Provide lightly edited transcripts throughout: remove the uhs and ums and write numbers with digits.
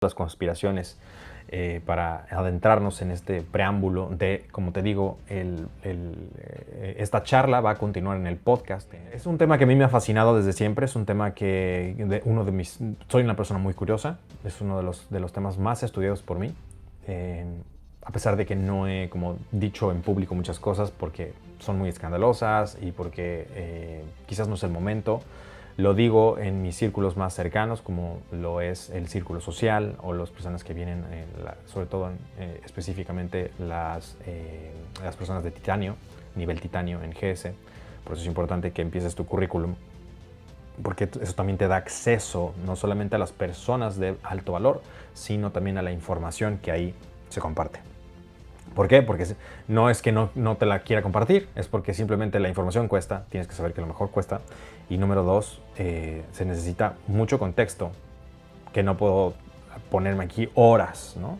las conspiraciones para adentrarnos en este preámbulo de, como te digo, esta charla va a continuar en el podcast. Es un tema que a mí me ha fascinado desde siempre, es un tema que soy una persona muy curiosa, es uno de los temas más estudiados por mí, a pesar de que no he como dicho en público muchas cosas porque son muy escandalosas y porque quizás no es el momento. Lo digo en mis círculos más cercanos, como lo es el círculo social o las personas que vienen, sobre todo específicamente las personas de titanio, nivel titanio en GS. Por eso es importante que empieces tu currículum, porque eso también te da acceso no solamente a las personas de alto valor, sino también a la información que ahí se comparte. ¿Por qué? Porque no es que no te la quiera compartir, es porque simplemente la información cuesta, tienes que saber que lo mejor cuesta. Y número dos, se necesita mucho contexto, que no puedo ponerme aquí horas, ¿no?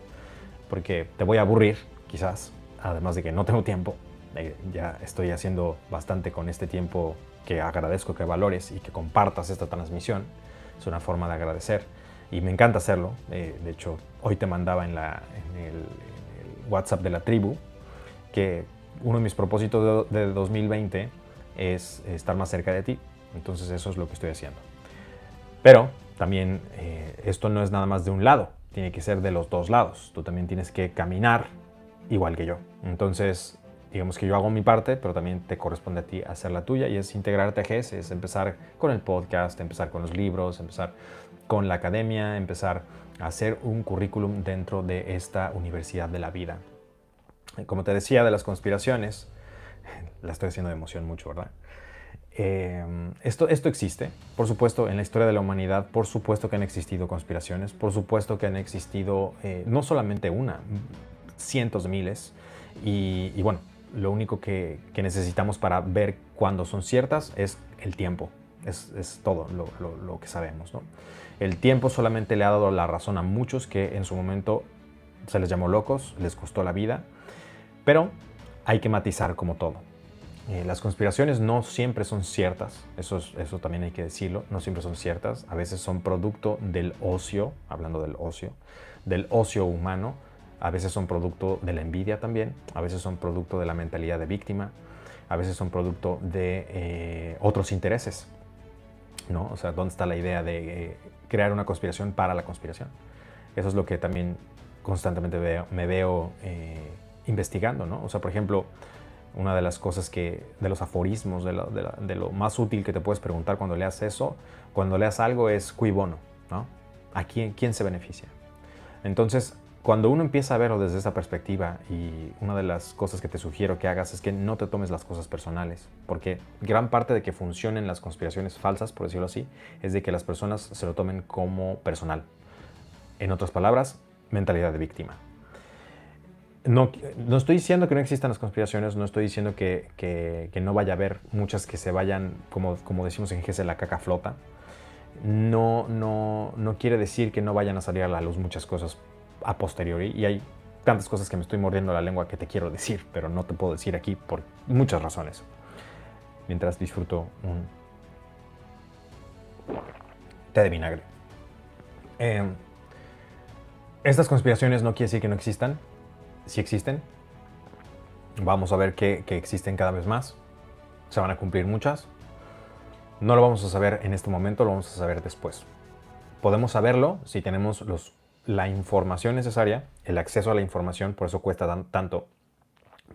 Porque te voy a aburrir, quizás, además de que no tengo tiempo. Ya estoy haciendo bastante con este tiempo que agradezco que valores y que compartas esta transmisión. Es una forma de agradecer y me encanta hacerlo. De hecho, hoy te mandaba en el WhatsApp de la tribu que uno de mis propósitos de 2020 es estar más cerca de ti. Entonces eso es lo que estoy haciendo. Pero también esto no es nada más de un lado, tiene que ser de los dos lados. Tú también tienes que caminar igual que yo. Entonces, digamos que yo hago mi parte, pero también te corresponde a ti hacer la tuya y es integrarte a GS, es empezar con el podcast, empezar con los libros, empezar con la academia, empezar a hacer un currículum dentro de esta universidad de la vida. Como te decía de las conspiraciones, la estoy haciendo de emoción mucho, ¿verdad? Esto existe, por supuesto, en la historia de la humanidad, por supuesto que han existido conspiraciones, por supuesto que han existido no solamente una, cientos de miles, y bueno, lo único que necesitamos para ver cuándo son ciertas es el tiempo, es todo lo que sabemos, ¿no? El tiempo solamente le ha dado la razón a muchos que en su momento se les llamó locos, les costó la vida, pero hay que matizar como todo. Las conspiraciones no siempre son ciertas, eso también hay que decirlo, no siempre son ciertas, a veces son producto del ocio, hablando del ocio humano, a veces son producto de la envidia también, a veces son producto de la mentalidad de víctima, a veces son producto de otros intereses, ¿no? O sea, ¿dónde está la idea de crear una conspiración para la conspiración? Eso es lo que también constantemente me veo investigando, ¿no? O sea, por ejemplo, una de las cosas de los aforismos, de lo más útil que te puedes preguntar cuando leas eso, cuando leas algo es cui bono, ¿no? ¿A quién se beneficia? Entonces, cuando uno empieza a verlo desde esa perspectiva, y una de las cosas que te sugiero que hagas es que no te tomes las cosas personales, porque gran parte de que funcionen las conspiraciones falsas, por decirlo así, es de que las personas se lo tomen como personal. En otras palabras, mentalidad de víctima. No estoy diciendo que no existan las conspiraciones, no estoy diciendo que no vaya a haber muchas que se vayan, como decimos en GS, la caca flota. No quiere decir que no vayan a salir a la luz muchas cosas a posteriori, y hay tantas cosas que me estoy mordiendo la lengua que te quiero decir, pero no te puedo decir aquí por muchas razones. Mientras disfruto un té de vinagre. Estas conspiraciones no quiere decir que no existan. Sí existen. Vamos a ver que existen cada vez más. Se van a cumplir muchas. No lo vamos a saber en este momento, lo vamos a saber después. Podemos saberlo si tenemos la información necesaria, el acceso a la información, por eso cuesta tanto.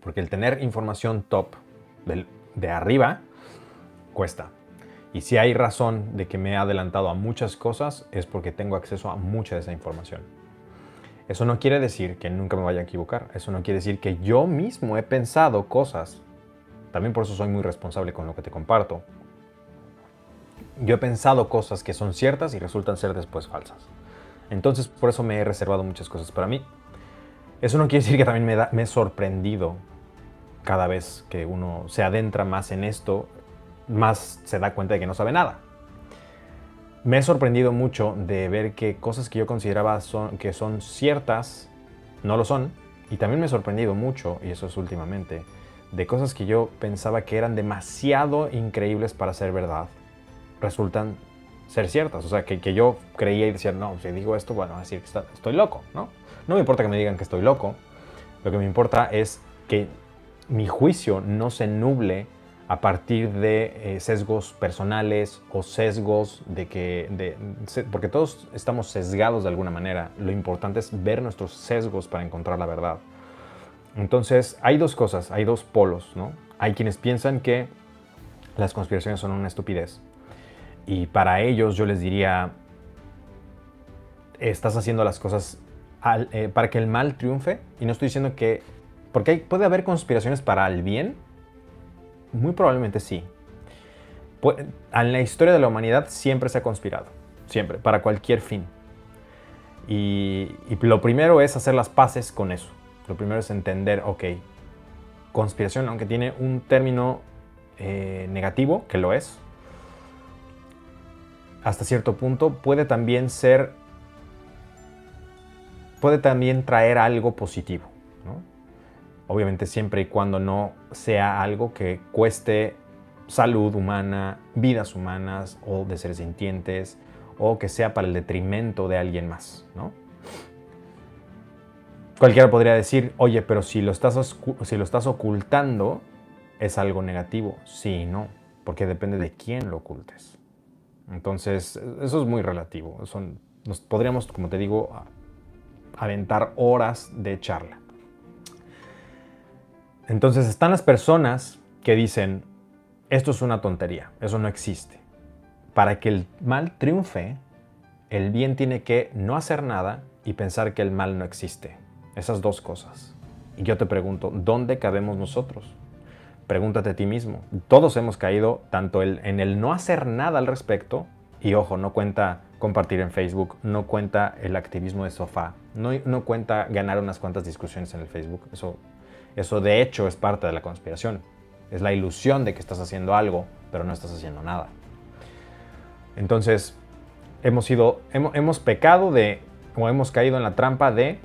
Porque el tener información top de arriba cuesta. Y si hay razón de que me he adelantado a muchas cosas, es porque tengo acceso a mucha de esa información. Eso no quiere decir que nunca me vaya a equivocar. Eso no quiere decir que yo mismo he pensado cosas. También por eso soy muy responsable con lo que te comparto. Yo he pensado cosas que son ciertas y resultan ser después falsas. Entonces, por eso me he reservado muchas cosas para mí. Eso no quiere decir que también me he sorprendido cada vez que uno se adentra más en esto, más se da cuenta de que no sabe nada. Me he sorprendido mucho de ver que cosas que yo consideraba que son ciertas, no lo son. Y también me he sorprendido mucho, y eso es últimamente, de cosas que yo pensaba que eran demasiado increíbles para ser verdad, resultan ser ciertas. O sea, que yo creía y decía, no, si digo esto, bueno, decir que estoy loco, ¿no? No me importa que me digan que estoy loco. Lo que me importa es que mi juicio no se nuble a partir de sesgos personales o sesgos porque todos estamos sesgados de alguna manera. Lo importante es ver nuestros sesgos para encontrar la verdad. Entonces, hay dos cosas, hay dos polos, ¿no? Hay quienes piensan que las conspiraciones son una estupidez. Y para ellos yo les diría, estás haciendo las cosas para que el mal triunfe. Y no estoy diciendo que... Porque puede haber conspiraciones para el bien. Muy probablemente sí. En la historia de la humanidad siempre se ha conspirado. Siempre, para cualquier fin. Y lo primero es hacer las paces con eso. Lo primero es entender, ok, conspiración, aunque tiene un término negativo, que lo es, hasta cierto punto puede también traer algo positivo, ¿no? Obviamente siempre y cuando no sea algo que cueste salud humana, vidas humanas o de seres sintientes, o que sea para el detrimento de alguien más, ¿no? Cualquiera podría decir, oye, pero si lo estás ocultando, ¿es algo negativo? Sí y no, porque depende de quién lo ocultes. Entonces, eso es muy relativo. Nos podríamos, como te digo, aventar horas de charla. Entonces, están las personas que dicen, esto es una tontería, eso no existe. Para que el mal triunfe, el bien tiene que no hacer nada y pensar que el mal no existe. Esas dos cosas. Y yo te pregunto, ¿dónde cabemos nosotros? Pregúntate a ti mismo. Todos hemos caído tanto en el no hacer nada al respecto, y ojo, no cuenta compartir en Facebook, no cuenta el activismo de sofá, no cuenta ganar unas cuantas discusiones en el Facebook. Eso de hecho es parte de la conspiración. Es la ilusión de que estás haciendo algo, pero no estás haciendo nada. Entonces, hemos pecado o hemos caído en la trampa de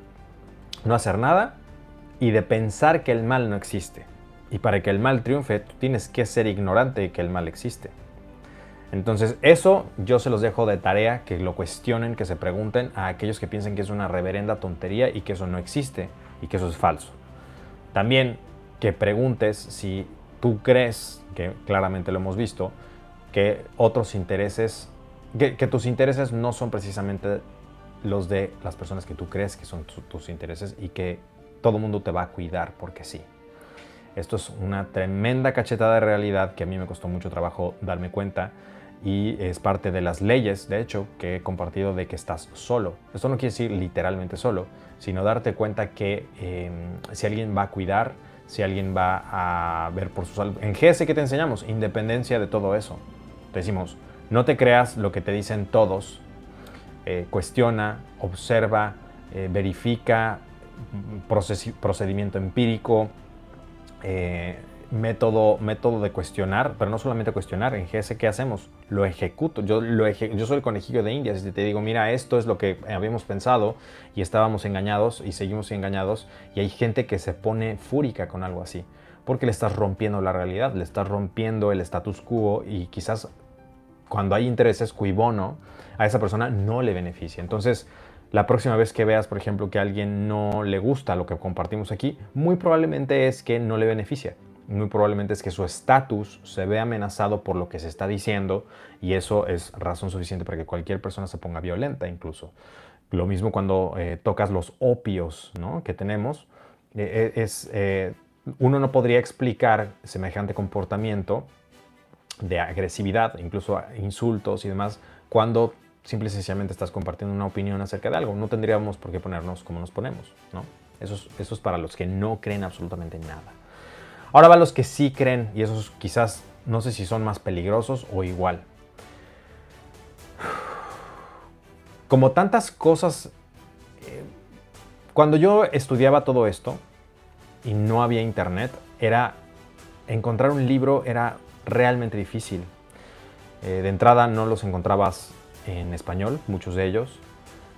no hacer nada y de pensar que el mal no existe. Y para que el mal triunfe, tú tienes que ser ignorante de que el mal existe. Entonces, eso yo se los dejo de tarea, que lo cuestionen, que se pregunten a aquellos que piensen que es una reverenda tontería y que eso no existe y que eso es falso. También que preguntes si tú crees, que claramente lo hemos visto, que otros intereses, que tus intereses no son precisamente los de las personas que tú crees que son tus intereses y que todo el mundo te va a cuidar porque sí. Esto es una tremenda cachetada de realidad que a mí me costó mucho trabajo darme cuenta y es parte de las leyes, de hecho, que he compartido de que estás solo. Esto no quiere decir literalmente solo, sino darte cuenta que si alguien va a cuidar, si alguien va a ver por su salud. En GS, ¿qué te enseñamos? Independencia de todo eso. Te decimos, no te creas lo que te dicen todos. Cuestiona, observa, verifica, procedimiento empírico, método de cuestionar, pero no solamente cuestionar. En GS, ¿qué hacemos? Lo ejecuto. Yo soy el conejillo de Indias. Si te digo, mira, esto es lo que habíamos pensado y estábamos engañados y seguimos engañados, y hay gente que se pone fúrica con algo así, porque le estás rompiendo la realidad, le estás rompiendo el status quo y quizás cuando hay intereses cui bono, a esa persona no le beneficia. Entonces, la próxima vez que veas, por ejemplo, que a alguien no le gusta lo que compartimos aquí, muy probablemente es que no le beneficia. Muy probablemente es que su estatus se ve amenazado por lo que se está diciendo y eso es razón suficiente para que cualquier persona se ponga violenta incluso. Lo mismo cuando tocas los opios, ¿no?, que tenemos. Uno no podría explicar semejante comportamiento de agresividad, incluso insultos y demás, cuando simple y sencillamente estás compartiendo una opinión acerca de algo. No tendríamos por qué ponernos como nos ponemos, ¿no? Eso es para los que no creen absolutamente nada. Ahora van los que sí creen, y esos quizás, no sé si son más peligrosos o igual. Como tantas cosas, cuando yo estudiaba todo esto y no había internet, encontrar un libro era realmente difícil. De entrada no los encontrabas en español, muchos de ellos.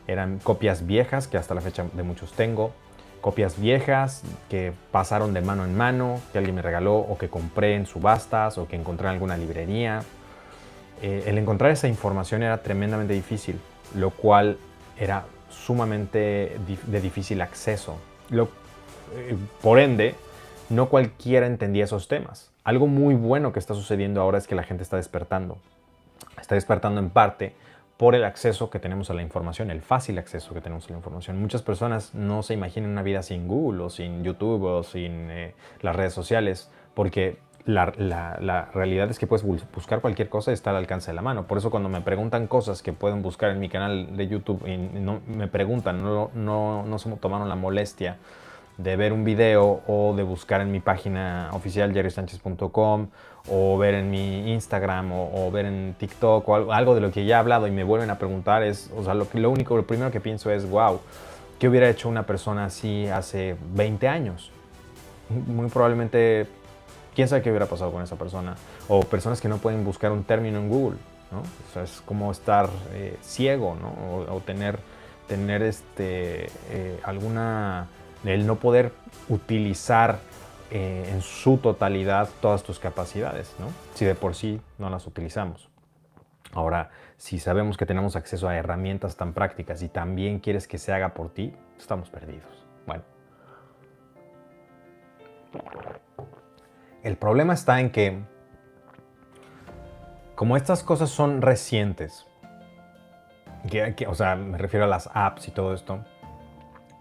Eran copias viejas, que hasta la fecha de muchos tengo. Copias viejas que pasaron de mano en mano, que alguien me regaló o que compré en subastas o que encontré en alguna librería. el encontrar esa información era tremendamente difícil, lo cual era sumamente de difícil acceso. Por ende, no cualquiera entendía esos temas. Algo muy bueno que está sucediendo ahora es que la gente está despertando. Está despertando en parte por el acceso que tenemos a la información, el fácil acceso que tenemos a la información. Muchas personas no se imaginan una vida sin Google o sin YouTube o sin las redes sociales, porque la realidad es que puedes buscar cualquier cosa y está al alcance de la mano. Por eso cuando me preguntan cosas que pueden buscar en mi canal de YouTube y no, me preguntan, no se tomaron la molestia de ver un video o de buscar en mi página oficial jerrysanchez.com o ver en mi Instagram o ver en TikTok o algo de lo que ya he hablado y me vuelven a preguntar lo primero que pienso es, wow, ¿qué hubiera hecho una persona así hace 20 años? Muy probablemente, quién sabe qué hubiera pasado con esa persona. O personas que no pueden buscar un término en Google, ¿no? O sea, es como estar ciego, ¿no? O tener alguna... el no poder utilizar en su totalidad todas tus capacidades, ¿no? Si de por sí no las utilizamos. Ahora, si sabemos que tenemos acceso a herramientas tan prácticas y también quieres que se haga por ti, estamos perdidos. Bueno. El problema está en que, como estas cosas son recientes, o sea, me refiero a las apps y todo esto,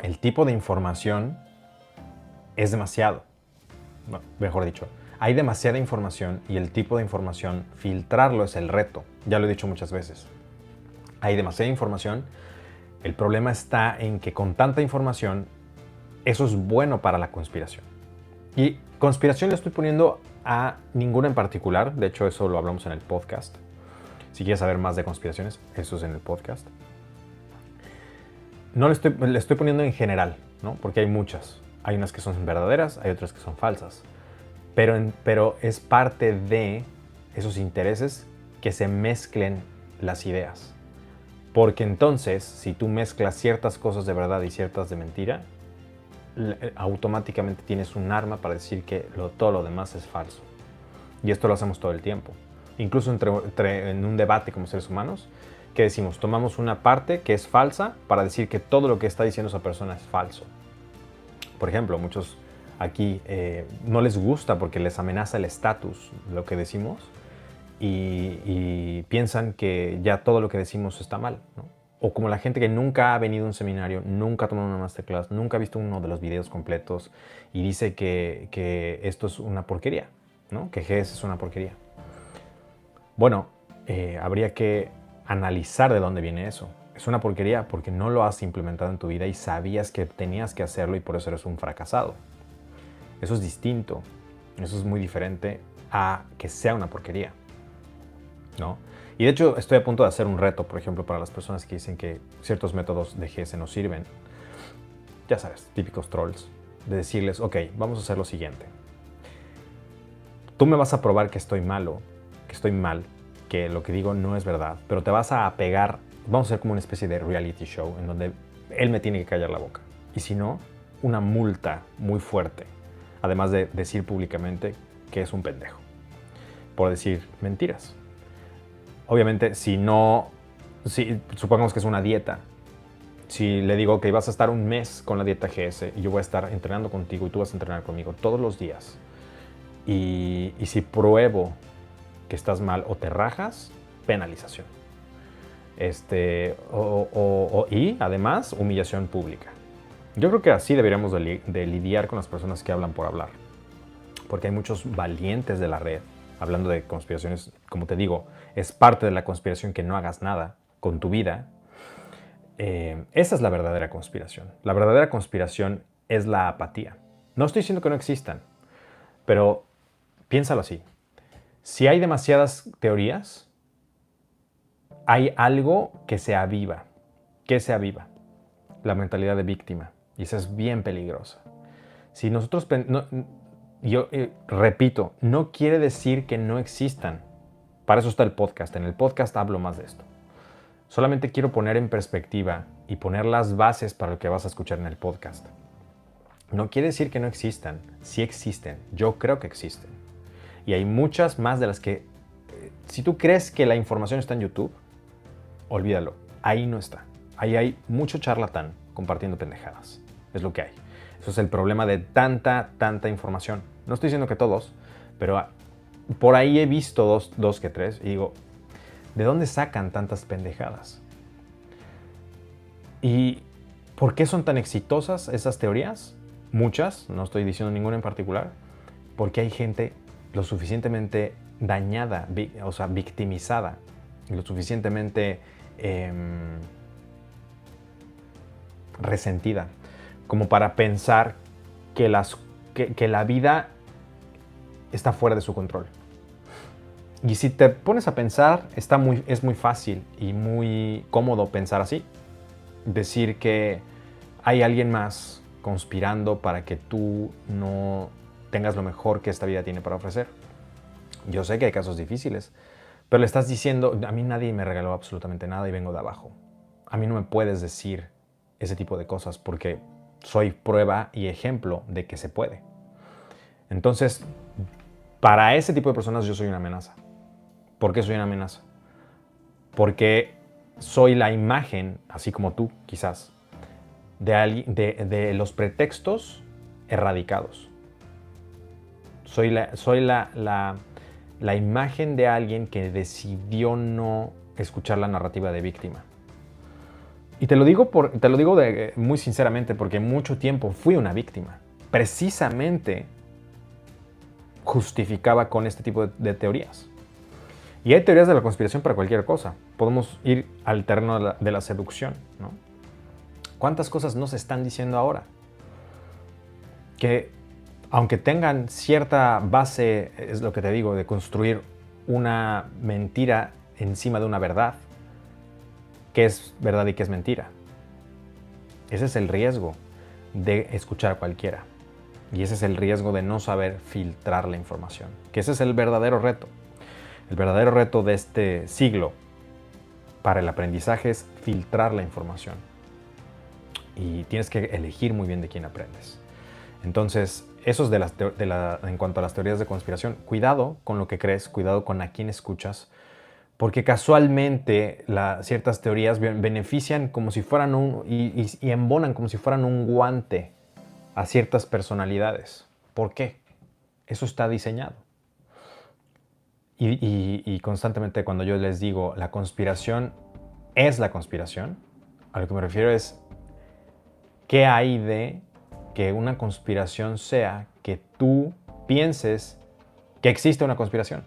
el tipo de información es demasiado. Bueno, mejor dicho, hay demasiada información y el tipo de información, filtrarlo es el reto. Ya lo he dicho muchas veces. Hay demasiada información. El problema está en que con tanta información, eso es bueno para la conspiración. Y conspiración le estoy poniendo a ninguna en particular. De hecho, eso lo hablamos en el podcast. Si quieres saber más de conspiraciones, eso es en el podcast. No le estoy poniendo en general, ¿no? Porque hay muchas. Hay unas que son verdaderas, hay otras que son falsas. Pero es parte de esos intereses que se mezclen las ideas. Porque entonces, si tú mezclas ciertas cosas de verdad y ciertas de mentira, automáticamente tienes un arma para decir que todo lo demás es falso. Y esto lo hacemos todo el tiempo. Incluso en un debate como seres humanos, que decimos, tomamos una parte que es falsa para decir que todo lo que está diciendo esa persona es falso. Por ejemplo, muchos aquí no les gusta porque les amenaza el estatus lo que decimos y piensan que ya todo lo que decimos está mal, ¿no? O como la gente que nunca ha venido a un seminario, nunca ha tomado una masterclass, nunca ha visto uno de los videos completos y dice que esto es una porquería, ¿no? Que GS es una porquería. Bueno, habría que analizar de dónde viene eso. Es una porquería porque no lo has implementado en tu vida y sabías que tenías que hacerlo y por eso eres un fracasado. Eso es distinto, eso es muy diferente a que sea una porquería, ¿no? Y de hecho estoy a punto de hacer un reto, por ejemplo, para las personas que dicen que ciertos métodos de GS no sirven. Ya sabes, típicos trolls, de decirles, ok, vamos a hacer lo siguiente. Tú me vas a probar que estoy malo, que estoy mal, que lo que digo no es verdad, pero te vas a apegar, vamos a hacer como una especie de reality show en donde él me tiene que callar la boca. Y si no, una multa muy fuerte, además de decir públicamente que es un pendejo, por decir mentiras. Obviamente, supongamos que es una dieta. Si le digo que vas a estar un mes con la dieta GS y yo voy a estar entrenando contigo y tú vas a entrenar conmigo todos los días, y si pruebo que estás mal o te rajas, penalización. Y además, humillación pública. Yo creo que así deberíamos de lidiar con las personas que hablan por hablar. Porque hay muchos valientes de la red. Hablando de conspiraciones, como te digo, es parte de la conspiración que no hagas nada con tu vida. Esa es la verdadera conspiración. La verdadera conspiración es la apatía. No estoy diciendo que no existan, pero piénsalo así. Si hay demasiadas teorías, hay algo que se aviva. ¿Qué se aviva? La mentalidad de víctima. Y esa es bien peligrosa. Si nosotros... Yo repito, no quiere decir que no existan. Para eso está el podcast. En el podcast hablo más de esto. Solamente quiero poner en perspectiva y poner las bases para lo que vas a escuchar en el podcast. No quiere decir que no existan. Sí existen. Yo creo que existen. Y hay muchas más de las que Si tú crees que la información está en YouTube, olvídalo. Ahí no está. Ahí hay mucho charlatán compartiendo pendejadas. Es lo que hay. Eso es el problema de tanta información. No estoy diciendo que todos, pero por ahí he visto dos que tres y digo, ¿de dónde sacan tantas pendejadas? ¿Y por qué son tan exitosas esas teorías? Muchas, no estoy diciendo ninguna en particular, porque hay gente lo suficientemente dañada, o sea, victimizada, y lo suficientemente resentida como para pensar que la vida está fuera de su control. Y si te pones a pensar, es muy fácil y muy cómodo pensar así. Decir que hay alguien más conspirando para que tú no tengas lo mejor que esta vida tiene para ofrecer. Yo sé que hay casos difíciles, pero le estás diciendo, a mí nadie me regaló absolutamente nada y vengo de abajo. A mí no me puedes decir ese tipo de cosas porque soy prueba y ejemplo de que se puede. Entonces, para ese tipo de personas yo soy una amenaza. ¿Por qué soy una amenaza? Porque soy la imagen, así como tú quizás, de los pretextos erradicados. Soy la imagen de alguien que decidió no escuchar la narrativa de víctima. Y te lo digo muy sinceramente porque mucho tiempo fui una víctima. Precisamente justificaba con este tipo de teorías. Y hay teorías de la conspiración para cualquier cosa. Podemos ir al terreno de la seducción, ¿no? ¿Cuántas cosas no se están diciendo ahora? Que aunque tengan cierta base, es lo que te digo, de construir una mentira encima de una verdad, qué es verdad y qué es mentira. Ese es el riesgo de escuchar a cualquiera. Y ese es el riesgo de no saber filtrar la información. Que ese es el verdadero reto. El verdadero reto de este siglo para el aprendizaje es filtrar la información. Y tienes que elegir muy bien de quién aprendes. Entonces, eso es en cuanto a las teorías de conspiración. Cuidado con lo que crees, cuidado con a quién escuchas, porque casualmente ciertas teorías benefician como si fueran y embonan como si fueran un guante a ciertas personalidades. ¿Por qué? Eso está diseñado. Y constantemente cuando yo les digo la conspiración es la conspiración, a lo que me refiero es ¿qué hay de que una conspiración sea que tú pienses que existe una conspiración?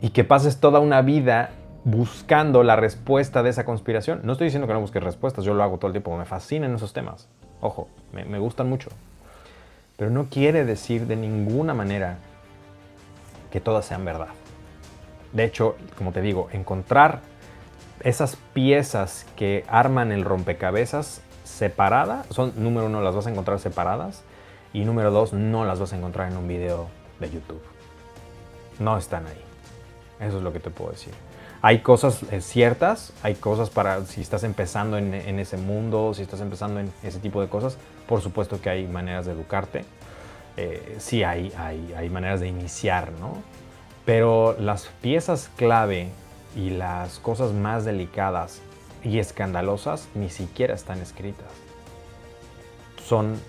Y que pases toda una vida buscando la respuesta de esa conspiración. No estoy diciendo que no busques respuestas, yo lo hago todo el tiempo, me fascinan esos temas. Ojo, me gustan mucho. Pero no quiere decir de ninguna manera que todas sean verdad. De hecho, como te digo, encontrar esas piezas que arman el rompecabezas separadas, número uno, las vas a encontrar separadas, y número dos, no las vas a encontrar en un video de YouTube. No están ahí. Eso es lo que te puedo decir. Hay cosas ciertas, hay cosas para si estás empezando en ese mundo, si estás empezando en ese tipo de cosas, por supuesto que hay maneras de educarte. Sí hay maneras de iniciar, ¿no? Pero las piezas clave y las cosas más delicadas y escandalosas ni siquiera están escritas. Son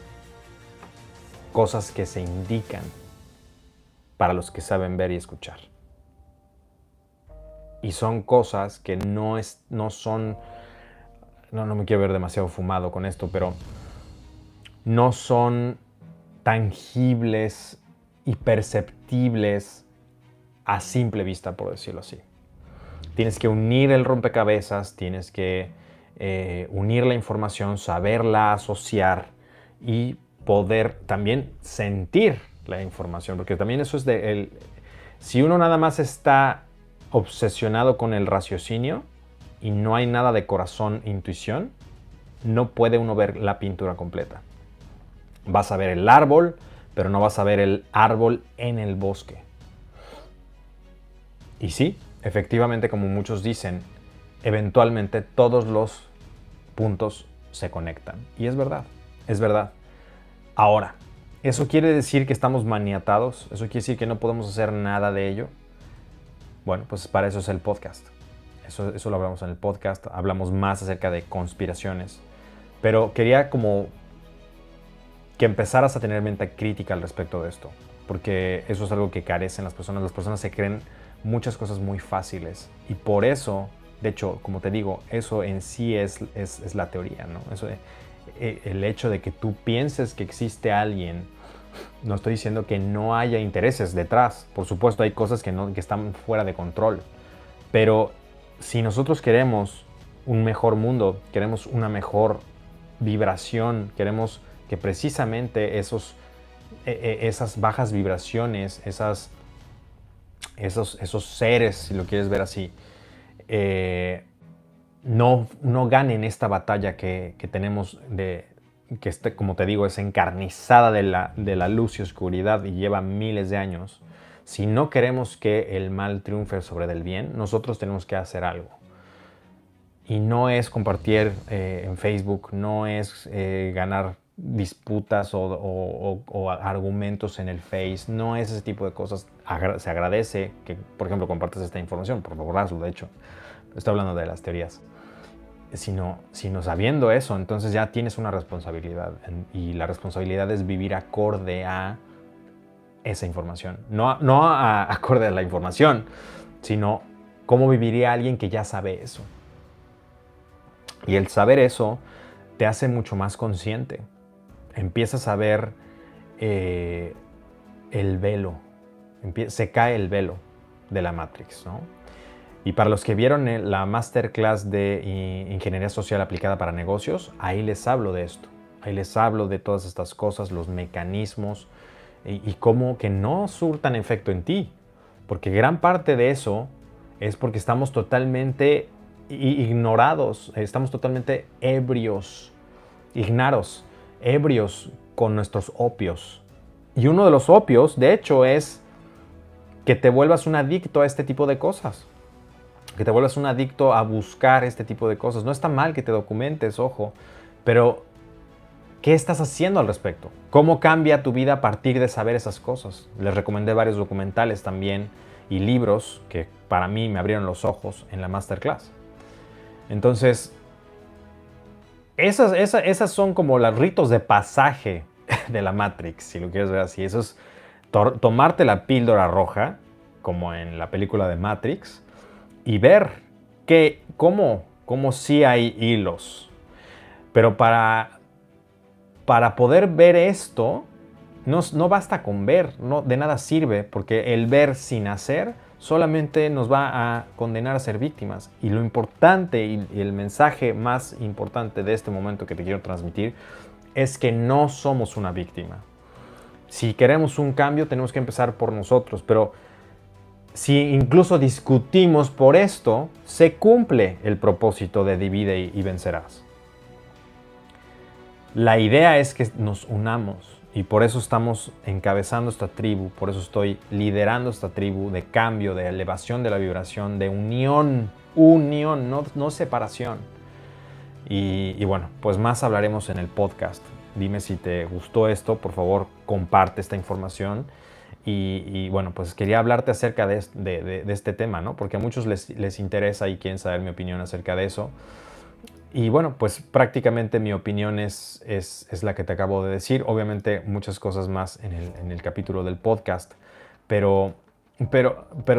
cosas que se indican para los que saben ver y escuchar. Y son cosas que no me quiero ver demasiado fumado con esto, pero no son tangibles y perceptibles a simple vista, por decirlo así. Tienes que unir el rompecabezas, tienes que unir la información, saberla asociar y poder también sentir la información, porque también eso es si uno nada más está obsesionado con el raciocinio y no hay nada de corazón, intuición, no puede uno ver la pintura completa. Vas a ver el árbol, pero no vas a ver el árbol en el bosque. Y sí, efectivamente, como muchos dicen, eventualmente todos los puntos se conectan. Y es verdad, es verdad. Ahora, ¿eso quiere decir que estamos maniatados? ¿Eso quiere decir que no podemos hacer nada de ello? Bueno, pues para eso es el podcast. Eso lo hablamos en el podcast. Hablamos más acerca de conspiraciones. Pero quería como que empezaras a tener mente crítica al respecto de esto. Porque eso es algo que carecen las personas. Las personas se creen muchas cosas muy fáciles. Y por eso, de hecho, como te digo, eso en sí es la teoría, ¿no? El hecho de que tú pienses que existe alguien, no estoy diciendo que no haya intereses detrás. Por supuesto, hay cosas que están fuera de control. Pero si nosotros queremos un mejor mundo, queremos una mejor vibración, queremos que precisamente esas bajas vibraciones, esos seres, si lo quieres ver así, no ganen esta batalla que tenemos que como te digo, es encarnizada de la luz y oscuridad y lleva miles de años. Si no queremos que el mal triunfe sobre el bien, nosotros tenemos que hacer algo. Y no es compartir en Facebook, no es ganar disputas o argumentos en el Face, no es ese tipo de cosas. Se agradece que, por ejemplo, compartas esta información, por favor hazlo, de hecho. Estoy hablando de las teorías. Sino sabiendo eso, entonces ya tienes una responsabilidad. Y la responsabilidad es vivir acorde a esa información. No acorde a la información, sino cómo viviría alguien que ya sabe eso. Y el saber eso te hace mucho más consciente. Empiezas a ver el velo. Se cae el velo de la Matrix, ¿no? Y para los que vieron la masterclass de Ingeniería Social aplicada para negocios, ahí les hablo de esto. Ahí les hablo de todas estas cosas, los mecanismos y cómo que no surtan efecto en ti. Porque gran parte de eso es porque estamos totalmente ignorados, estamos totalmente ebrios con nuestros opios. Y uno de los opios, de hecho, es que te vuelvas un adicto a este tipo de cosas. Que te vuelvas un adicto a buscar este tipo de cosas. No está mal que te documentes, ojo, pero ¿qué estás haciendo al respecto? ¿Cómo cambia tu vida a partir de saber esas cosas? Les recomendé varios documentales también y libros que para mí me abrieron los ojos en la masterclass. Entonces, esas son como los ritos de pasaje de la Matrix, si lo quieres ver así. Eso es tomarte la píldora roja, como en la película de Matrix, y ver cómo sí hay hilos. Pero para poder ver esto, no basta con ver, de nada sirve, porque el ver sin hacer solamente nos va a condenar a ser víctimas. Y lo importante y el mensaje más importante de este momento que te quiero transmitir es que no somos una víctima. Si queremos un cambio, tenemos que empezar por nosotros, pero si incluso discutimos por esto, se cumple el propósito de divide y vencerás. La idea es que nos unamos y por eso estamos encabezando esta tribu, por eso estoy liderando esta tribu de cambio, de elevación de la vibración, de unión, no separación. Y bueno, pues más hablaremos en el podcast. Dime si te gustó esto, por favor comparte esta información. Y bueno, pues quería hablarte acerca de este tema, ¿no? Porque a muchos les interesa y quieren saber mi opinión acerca de eso. Y bueno, pues prácticamente mi opinión es la que te acabo de decir. Obviamente muchas cosas más en el capítulo del podcast, pero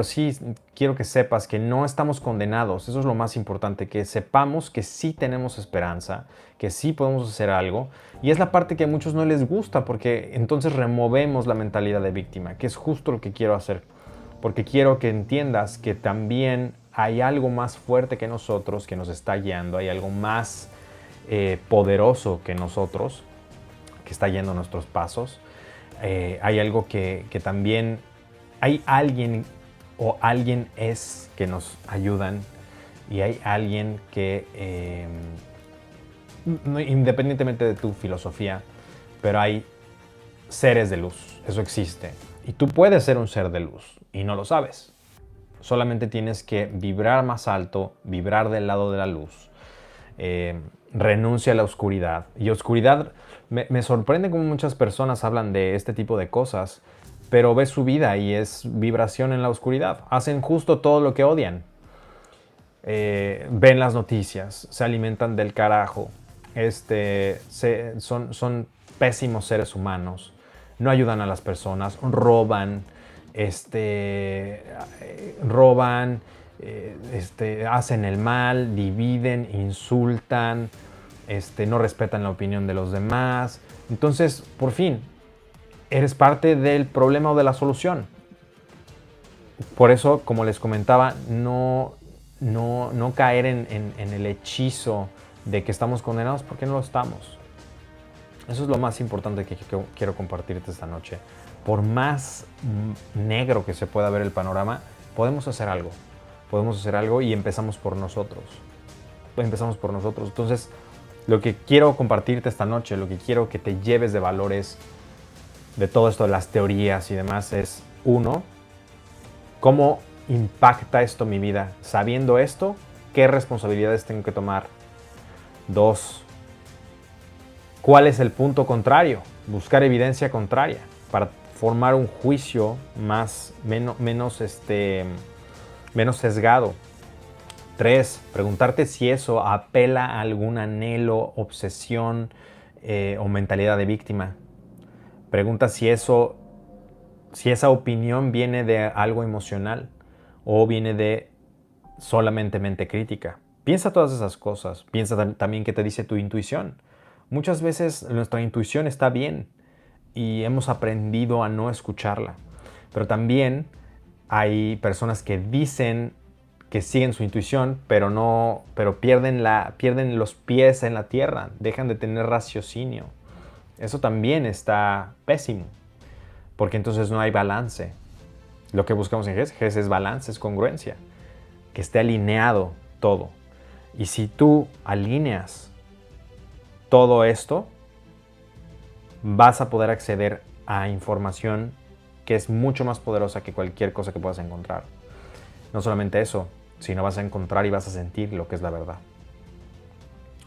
sí quiero que sepas que no estamos condenados. Eso es lo más importante, que sepamos que sí tenemos esperanza, que sí podemos hacer algo. Y es la parte que a muchos no les gusta, porque entonces removemos la mentalidad de víctima, que es justo lo que quiero hacer. Porque quiero que entiendas que también hay algo más fuerte que nosotros que nos está guiando, hay algo más poderoso que nosotros que está yendo nuestros pasos. Hay algo que también hay alguien o alguien es que nos ayudan y hay alguien que independientemente de tu filosofía, pero hay seres de luz, eso existe. Y tú puedes ser un ser de luz y no lo sabes. Solamente tienes que vibrar más alto, vibrar del lado de la luz. Renuncia a la oscuridad. Y oscuridad, me sorprende cómo muchas personas hablan de este tipo de cosas, pero ve su vida y es vibración en la oscuridad. Hacen justo todo lo que odian. Ven las noticias, se alimentan del carajo, son pésimos seres humanos, no ayudan a las personas, roban, hacen el mal, dividen, insultan, no respetan la opinión de los demás. Entonces, por fin, eres parte del problema o de la solución. Por eso, como les comentaba, no caer en el hechizo de que estamos condenados, porque no lo estamos. Eso es lo más importante que quiero compartirte esta noche. Por más negro que se pueda ver el panorama, podemos hacer algo. Podemos hacer algo y empezamos por nosotros. Entonces, lo que quiero compartirte esta noche, lo que quiero que te lleves de valores de todo esto, de las teorías y demás, es: uno, ¿cómo impacta esto mi vida? Sabiendo esto, ¿qué responsabilidades tengo que tomar? 2, ¿cuál es el punto contrario? Buscar evidencia contraria para formar un juicio menos sesgado. 3, preguntarte si eso apela a algún anhelo, obsesión o mentalidad de víctima. Pregunta si esa opinión viene de algo emocional o viene de solamente mente crítica. Piensa todas esas cosas. Piensa también qué te dice tu intuición. Muchas veces nuestra intuición está bien y hemos aprendido a no escucharla. Pero también hay personas que dicen que siguen su intuición, pero pierden los pies en la tierra, dejan de tener raciocinio. Eso también está pésimo, porque entonces no hay balance. Lo que buscamos en GES es balance, es congruencia, que esté alineado todo. Y si tú alineas todo esto, vas a poder acceder a información que es mucho más poderosa que cualquier cosa que puedas encontrar. No solamente eso, sino vas a encontrar y vas a sentir lo que es la verdad.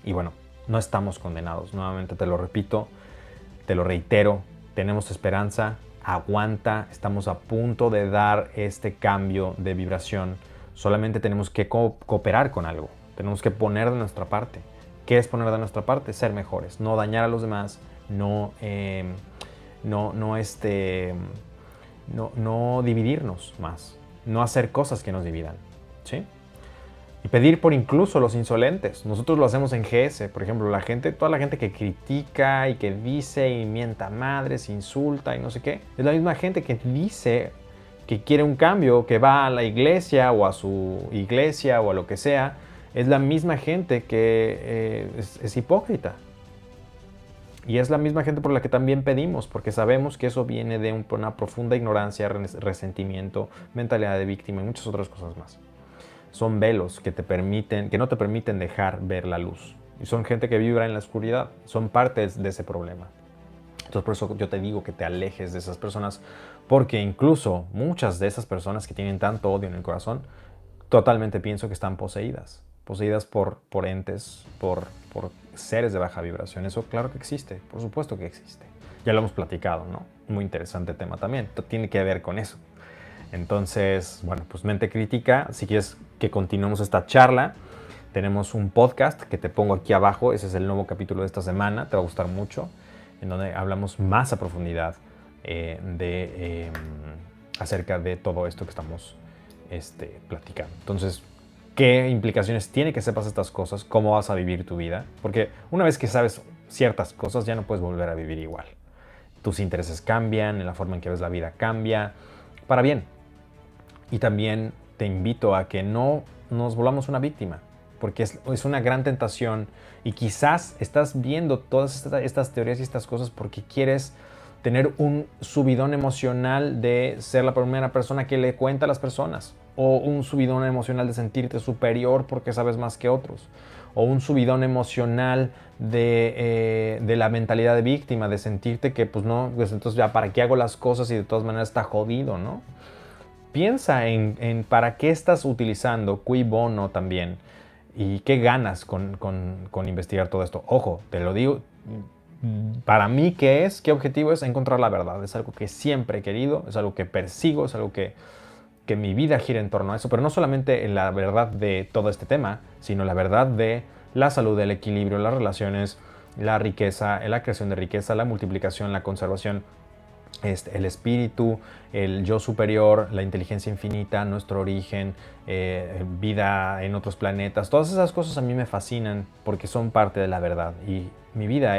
Y bueno, no estamos condenados. Nuevamente te lo repito, te lo reitero, tenemos esperanza, aguanta, estamos a punto de dar este cambio de vibración. Solamente tenemos que cooperar con algo, tenemos que poner de nuestra parte. ¿Qué es poner de nuestra parte? Ser mejores, no dañar a los demás, no dividirnos más, no hacer cosas que nos dividan, ¿sí? Y pedir por incluso los insolentes. Nosotros lo hacemos en GS, por ejemplo, toda la gente que critica y que dice y mienta madres, insulta y no sé qué, es la misma gente que dice que quiere un cambio, que va a la iglesia o a su iglesia o a lo que sea. Es la misma gente que es hipócrita. Y es la misma gente por la que también pedimos, porque sabemos que eso viene de una profunda ignorancia, resentimiento, mentalidad de víctima y muchas otras cosas más. Son velos que no te permiten dejar ver la luz. Y son gente que vibra en la oscuridad. Son partes de ese problema. Entonces por eso yo te digo que te alejes de esas personas, porque incluso muchas de esas personas que tienen tanto odio en el corazón, totalmente pienso que están poseídas por entes, por seres de baja vibración. Eso claro que existe, por supuesto que existe. Ya lo hemos platicado, ¿no? Muy interesante tema también. Tiene que ver con eso. Entonces, bueno, pues mente crítica. Si quieres que continuemos esta charla, tenemos un podcast que te pongo aquí abajo. Ese es el nuevo capítulo de esta semana. Te va a gustar mucho, en donde hablamos más a profundidad acerca de todo esto que estamos platicando. Entonces, ¿qué implicaciones tiene que sepas estas cosas? ¿Cómo vas a vivir tu vida? Porque una vez que sabes ciertas cosas, ya no puedes volver a vivir igual. Tus intereses cambian, la forma en que ves la vida cambia, para bien. Y también te invito a que no nos volvamos una víctima, porque es una gran tentación y quizás estás viendo todas estas teorías y estas cosas porque quieres tener un subidón emocional de ser la primera persona que le cuenta a las personas, o un subidón emocional de sentirte superior porque sabes más que otros, o un subidón emocional de la mentalidad de víctima, de sentirte que pues no, pues entonces ya para qué hago las cosas y de todas maneras está jodido, ¿no? Piensa en para qué estás utilizando cui bono también y qué ganas con investigar todo esto. Ojo, te lo digo, para mí, ¿qué es? ¿Qué objetivo es? Encontrar la verdad. Es algo que siempre he querido, es algo que persigo, es algo que mi vida gira en torno a eso, pero no solamente en la verdad de todo este tema, sino la verdad de la salud, el equilibrio, las relaciones, la riqueza, la creación de riqueza, la multiplicación, la conservación, el espíritu, el yo superior, la inteligencia infinita, nuestro origen, vida en otros planetas. Todas esas cosas a mí me fascinan porque son parte de la verdad y mi vida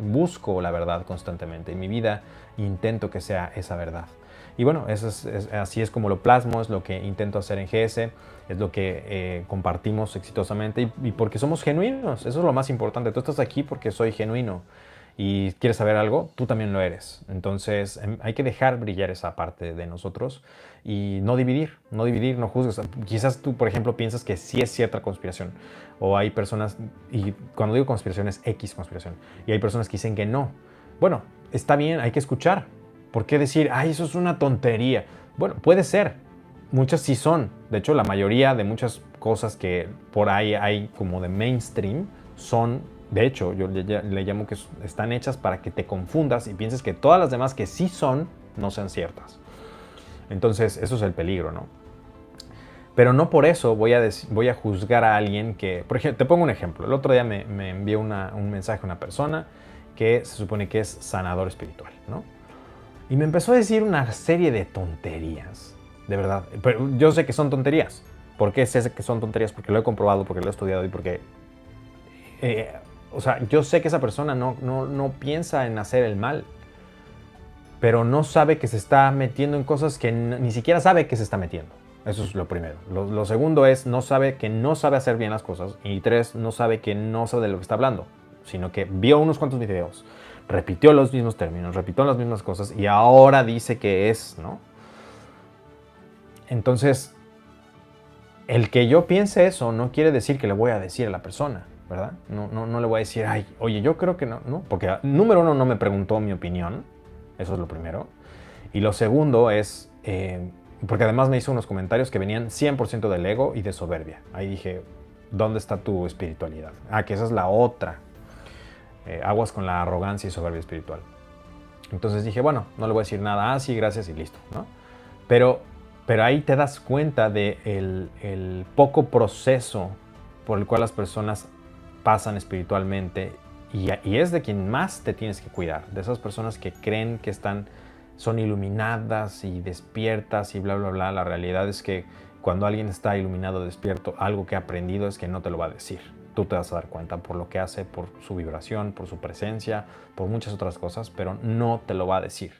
busco la verdad constantemente. En mi vida intento que sea esa verdad. Y bueno, así es como lo plasmo, es lo que intento hacer en GS, es lo que compartimos exitosamente y porque somos genuinos, eso es lo más importante. Tú estás aquí porque soy genuino y quieres saber algo, tú también lo eres. Entonces hay que dejar brillar esa parte de nosotros y no dividir, no juzgues. Quizás tú, por ejemplo, piensas que sí es cierta conspiración o hay personas, y cuando digo conspiración es X conspiración, y hay personas que dicen que no. Bueno, está bien, hay que escuchar. ¿Por qué decir, ay, eso es una tontería? Bueno, puede ser. Muchas sí son. De hecho, la mayoría de muchas cosas que por ahí hay como de mainstream son, de hecho, yo le llamo que están hechas para que te confundas y pienses que todas las demás que sí son, no sean ciertas. Entonces, eso es el peligro, ¿no? Pero no por eso voy a juzgar a alguien que, por ejemplo, te pongo un ejemplo. El otro día me envió un mensaje a una persona que se supone que es sanador espiritual, ¿no? Y me empezó a decir una serie de tonterías, de verdad. Pero yo sé que son tonterías. ¿Por qué sé que son tonterías? Porque lo he comprobado, porque lo he estudiado y porque... o sea, yo sé que esa persona no piensa en hacer el mal, pero no sabe que se está metiendo en cosas que ni siquiera sabe que se está metiendo. Eso es lo primero. Lo segundo es, no sabe que no sabe hacer bien las cosas. Y 3, no sabe que no sabe de lo que está hablando, sino que vio unos cuantos videos, repitió los mismos términos, repitió las mismas cosas y ahora dice que es, ¿no? Entonces, el que yo piense eso no quiere decir que le voy a decir a la persona, ¿verdad? No le voy a decir, ay, oye, yo creo que no, ¿no? Porque número 1 no me preguntó mi opinión, eso es lo primero. Y lo segundo es, porque además me hizo unos comentarios que venían 100% del ego y de soberbia. Ahí dije, ¿dónde está tu espiritualidad? Ah, que esa es la otra. Aguas con la arrogancia y soberbia espiritual. Entonces dije, bueno, no le voy a decir nada, sí, gracias y listo, ¿no? Pero ahí te das cuenta de el poco proceso por el cual las personas pasan espiritualmente y es de quien más te tienes que cuidar, de esas personas que creen que son iluminadas y despiertas y bla, bla, bla. La realidad es que cuando alguien está iluminado, despierto, algo que ha aprendido es que no te lo va a decir. Tú te vas a dar cuenta por lo que hace, por su vibración, por su presencia, por muchas otras cosas, pero no te lo va a decir.